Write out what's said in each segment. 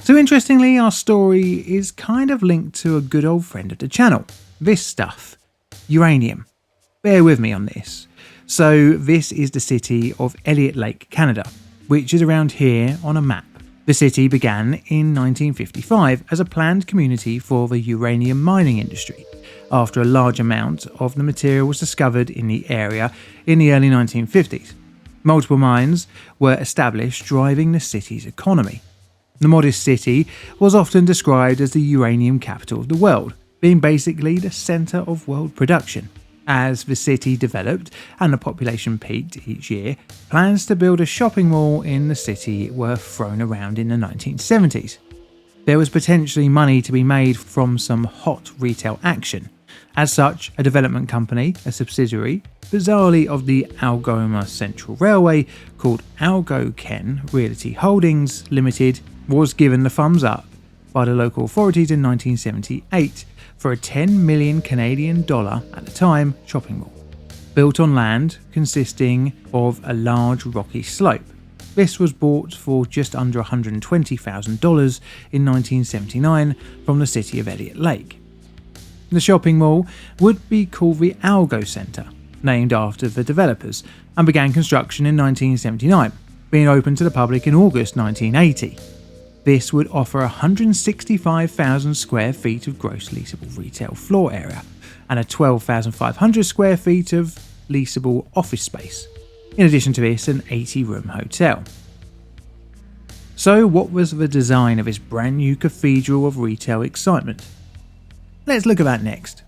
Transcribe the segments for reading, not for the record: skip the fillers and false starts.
So interestingly, our story is kind of linked to a good old friend of the channel. This stuff. Uranium. Bear with me on this. So this is the city of Elliot Lake, Canada, which is around here on a map. The city began in 1955 as a planned community for the uranium mining industry, after a large amount of the material was discovered in the area in the early 1950s. Multiple mines were established, driving the city's economy. The modest city was often described as the uranium capital of the world, being basically the centre of world production. As the city developed and the population peaked each year, plans to build a shopping mall in the city were thrown around in the 1970s. There was potentially money to be made from some hot retail action. As such, a development company, a subsidiary, bizarrely of the Algoma Central Railway, called Algo Realty Holdings Limited, was given the thumbs up by the local authorities in 1978 for a 10 million Canadian dollar at the time shopping mall, built on land consisting of a large rocky slope. This was bought for just under $120,000 in 1979 from the city of Elliot Lake. The shopping mall would be called the Algo Centre, named after the developers, and began construction in 1979, being opened to the public in August 1980. This would offer 165,000 square feet of gross leasable retail floor area and a 12,500 square feet of leasable office space. In addition to this, an 80-room hotel. So what was the design of this brand new cathedral of retail excitement? Let's look at that next.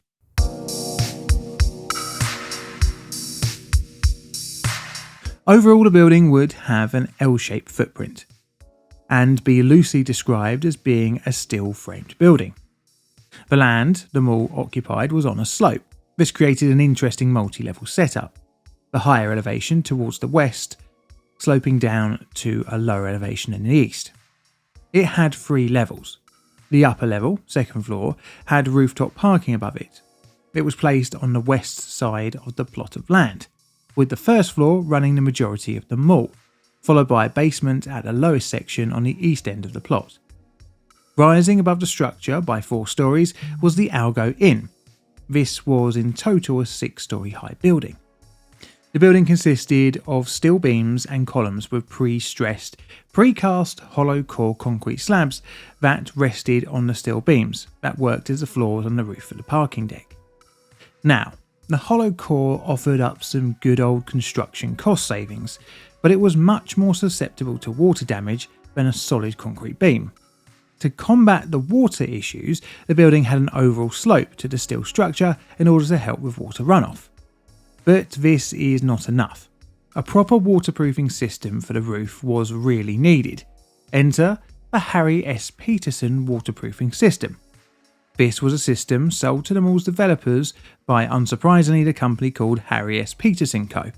Overall, the building would have an L-shaped footprint and be loosely described as being a steel-framed building. The land the mall occupied was on a slope. This created an interesting multi-level setup. The higher elevation towards the west, sloping down to a lower elevation in the east. It had 3 levels. The upper level, second floor, had rooftop parking above it. It was placed on the west side of the plot of land, with the first floor running the majority of the mall, followed by a basement at the lowest section on the east end of the plot. Rising above the structure by 4 stories was the Algo Inn. This was in total a 6-story high building. The building consisted of steel beams and columns with pre-stressed, precast hollow core concrete slabs that rested on the steel beams that worked as the floors on the roof of the parking deck. Now, the hollow core offered up some good old construction cost savings, but it was much more susceptible to water damage than a solid concrete beam. To combat the water issues, the building had an overall slope to the steel structure in order to help with water runoff. But this is not enough. A proper waterproofing system for the roof was really needed. Enter the Harry S. Peterson waterproofing system. This was a system sold to the mall's developers by, unsurprisingly, the company called Harry S. Peterson Co.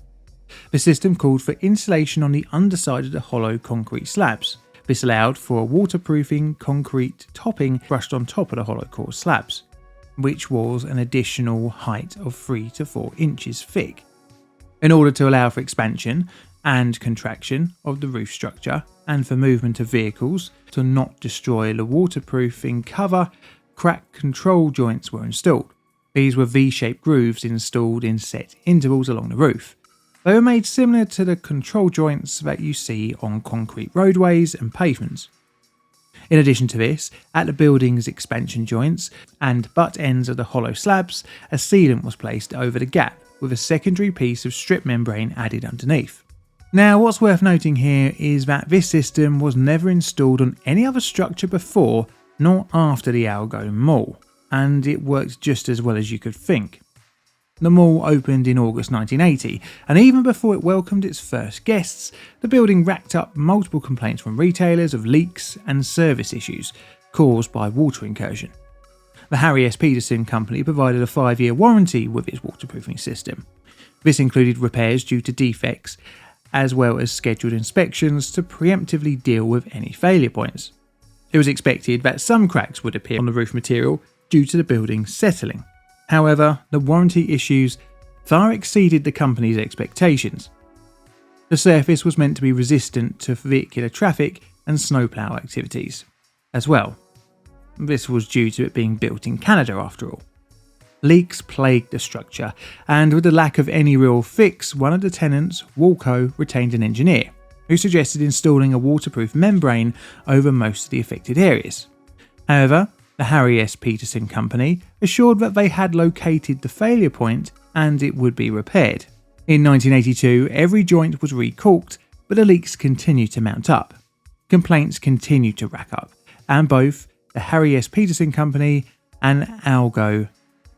The system called for insulation on the underside of the hollow concrete slabs. This allowed for a waterproofing concrete topping brushed on top of the hollow core slabs, which was an additional height of 3 to 4 inches thick. In order to allow for expansion and contraction of the roof structure and for movement of vehicles to not destroy the waterproofing cover, crack control joints were installed. These were V-shaped grooves installed in set intervals along the roof. They were made similar to the control joints that you see on concrete roadways and pavements. In addition to this, at the building's expansion joints and butt ends of the hollow slabs, a sealant was placed over the gap with a secondary piece of strip membrane added underneath. Now, what's worth noting here is that this system was never installed on any other structure before nor after the Algo Mall, and it worked just as well as you could think. The mall opened in August 1980, and even before it welcomed its first guests, the building racked up multiple complaints from retailers of leaks and service issues caused by water incursion. The Harry S. Peterson Company provided a 5-year warranty with its waterproofing system. This included repairs due to defects, as well as scheduled inspections to preemptively deal with any failure points. It was expected that some cracks would appear on the roof material due to the building settling. However, the warranty issues far exceeded the company's expectations. The surface was meant to be resistant to vehicular traffic and snowplow activities. as well. This was due to it being built in Canada after all. Leaks plagued the structure, and with the lack of any real fix, one of the tenants, Walco, retained an engineer who suggested installing a waterproof membrane over most of the affected areas. However, the Harry S. Peterson Company assured that they had located the failure point and it would be repaired. In 1982, every joint was recaulked, but the leaks continued to mount up. Complaints continued to rack up, and both the Harry S. Peterson Company and Algo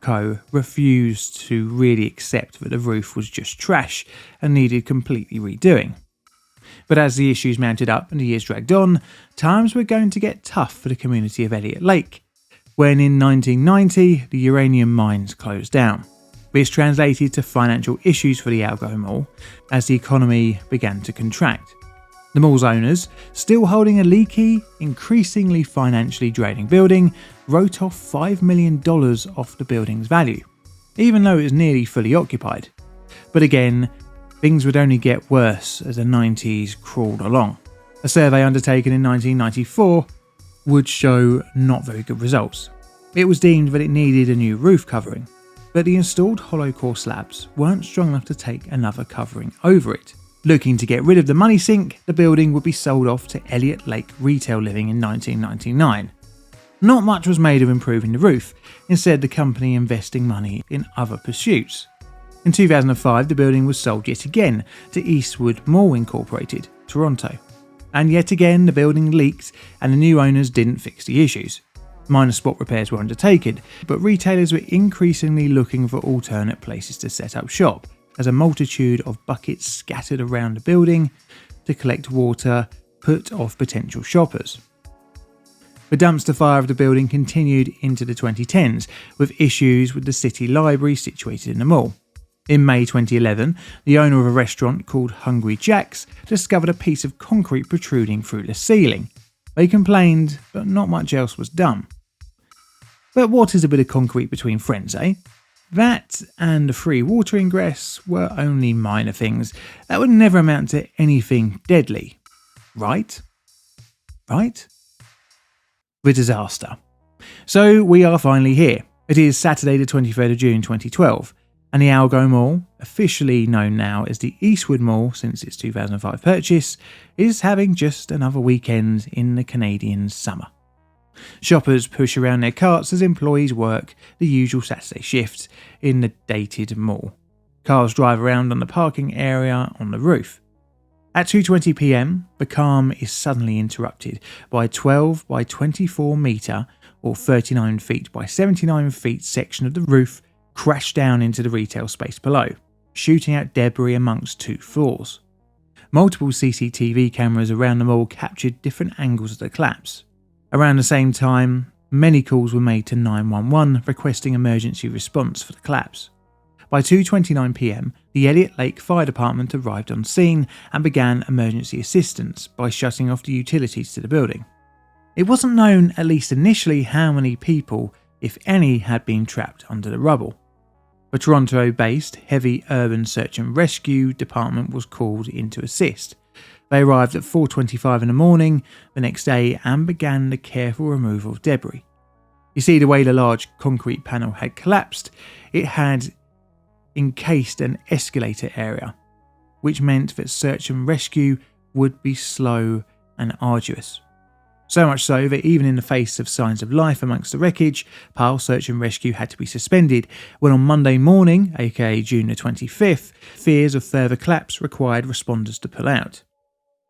Co. refused to really accept that the roof was just trash and needed completely redoing. But as the issues mounted up and the years dragged on, times were going to get tough for the community of Elliot Lake, when in 1990 the uranium mines closed down. This translated to financial issues for the Algo Mall as the economy began to contract. The mall's owners, still holding a leaky, increasingly financially draining building, wrote off $5 million off the building's value, even though it was nearly fully occupied. But again, things would only get worse as the 90s crawled along. A survey undertaken in 1994 would show not very good results. It was deemed that it needed a new roof covering, but the installed hollow core slabs weren't strong enough to take another covering over it. Looking to get rid of the money sink, the building would be sold off to Elliot Lake Retail Living in 1999. Not much was made of improving the roof, instead the company investing money in other pursuits. In 2005, the building was sold yet again to Eastwood Mall Incorporated, Toronto. And yet again the building leaked and the new owners didn't fix the issues. Minor spot repairs were undertaken, but retailers were increasingly looking for alternate places to set up shop, as a multitude of buckets scattered around the building to collect water put off potential shoppers. The dumpster fire of the building continued into the 2010s, with issues with the city library situated in the mall. In May 2011, the owner of a restaurant called Hungry Jack's discovered a piece of concrete protruding through the ceiling. They complained, but not much else was done. But what is a bit of concrete between friends, eh? That and the free water ingress were only minor things that would never amount to anything deadly. Right? Right? The disaster. So we are finally here. It is Saturday the 23rd of June 2012, and the Algo Mall, officially known now as the Eastwood Mall since its 2005 purchase, is having just another weekend in the Canadian summer. Shoppers push around their carts as employees work the usual Saturday shifts in the dated mall. Cars drive around on the parking area on the roof. At 2:20 p.m, the calm is suddenly interrupted by a 12 by 24 metre or 39 feet by 79 feet section of the roof crash down into the retail space below, shooting out debris amongst two floors. Multiple CCTV cameras around the mall captured different angles of the collapse. Around the same time, many calls were made to 911 requesting emergency response for the collapse. By 2:29 p.m, the Elliot Lake Fire Department arrived on scene and began emergency assistance by shutting off the utilities to the building. It wasn't known, at least initially, how many people, if any, had been trapped under the rubble. The Toronto-based Heavy Urban Search and Rescue Department was called in to assist. They arrived at 4:25 in the morning the next day and began the careful removal of debris. You see, the way the large concrete panel had collapsed, it had encased an escalator area, which meant that search and rescue would be slow and arduous. So much so that even in the face of signs of life amongst the wreckage, pile search and rescue had to be suspended when on Monday morning, aka June the 25th, fears of further collapse required responders to pull out.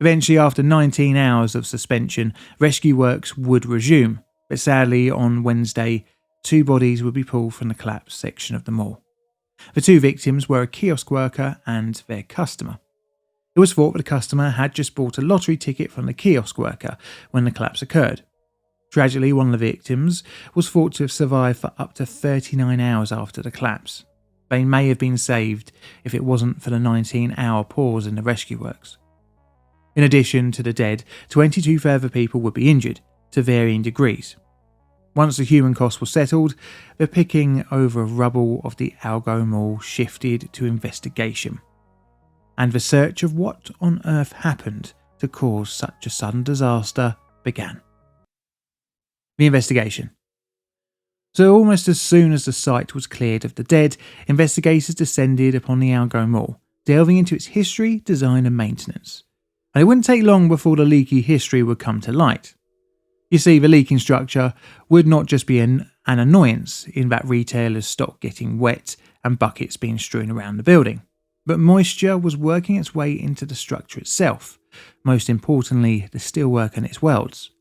Eventually, after 19 hours of suspension, rescue works would resume, but sadly on Wednesday, 2 bodies would be pulled from the collapsed section of the mall. The 2 victims were a kiosk worker and their customer. It was thought that the customer had just bought a lottery ticket from the kiosk worker when the collapse occurred. Tragically, one of the victims was thought to have survived for up to 39 hours after the collapse. They may have been saved if it wasn't for the 19-hour pause in the rescue works. In addition to the dead, 22 further people would be injured, to varying degrees. Once the human cost was settled, the picking over rubble of the Algo Mall shifted to investigation, and the search of what on earth happened to cause such a sudden disaster began. The investigation. So almost as soon as the site was cleared of the dead, investigators descended upon the Algo Mall, delving into its history, design and maintenance. And it wouldn't take long before the leaky history would come to light. You see, the leaking structure would not just be an annoyance in that retailers' stock getting wet and buckets being strewn around the building, but moisture was working its way into the structure itself, most importantly the steelwork and its welds.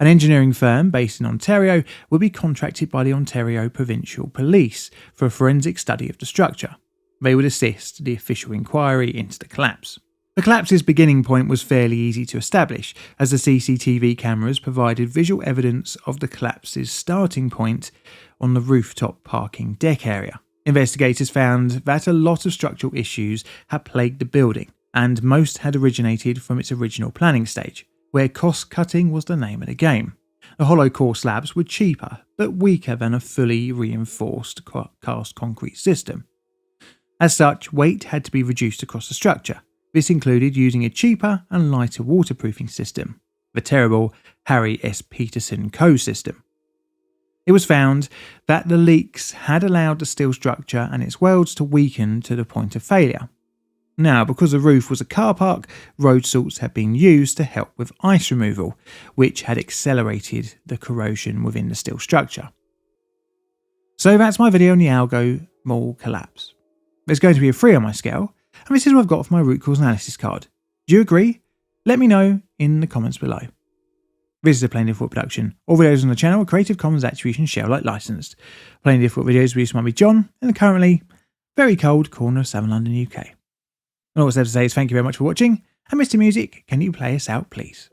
An engineering firm based in Ontario would be contracted by the Ontario Provincial Police for a forensic study of the structure. They would assist the official inquiry into the collapse. The collapse's beginning point was fairly easy to establish, as the CCTV cameras provided visual evidence of the collapse's starting point on the rooftop parking deck area. Investigators found that a lot of structural issues had plagued the building, and most had originated from its original planning stage, where cost-cutting was the name of the game. The hollow core slabs were cheaper, but weaker than a fully reinforced cast concrete system. As such, weight had to be reduced across the structure. This included using a cheaper and lighter waterproofing system, the terrible Harry S. Peterson Co. system. It was found that the leaks had allowed the steel structure and its welds to weaken to the point of failure. Now, because the roof was a car park, road salts had been used to help with ice removal, which had accelerated the corrosion within the steel structure. So that's my video on the Algo Mall collapse. There's going to be a 3 on my scale, and this is what I've got for my root cause analysis card. Do you agree? Let me know in the comments below. This is a Plain Default production. All videos on the channel are Creative Commons Attribution Share Alike licensed. Plain Default videos produced by me, John, in the currently very cold corner of Southern London, UK. And all that's left to say is thank you very much for watching, and Mr. Music, can you play us out please?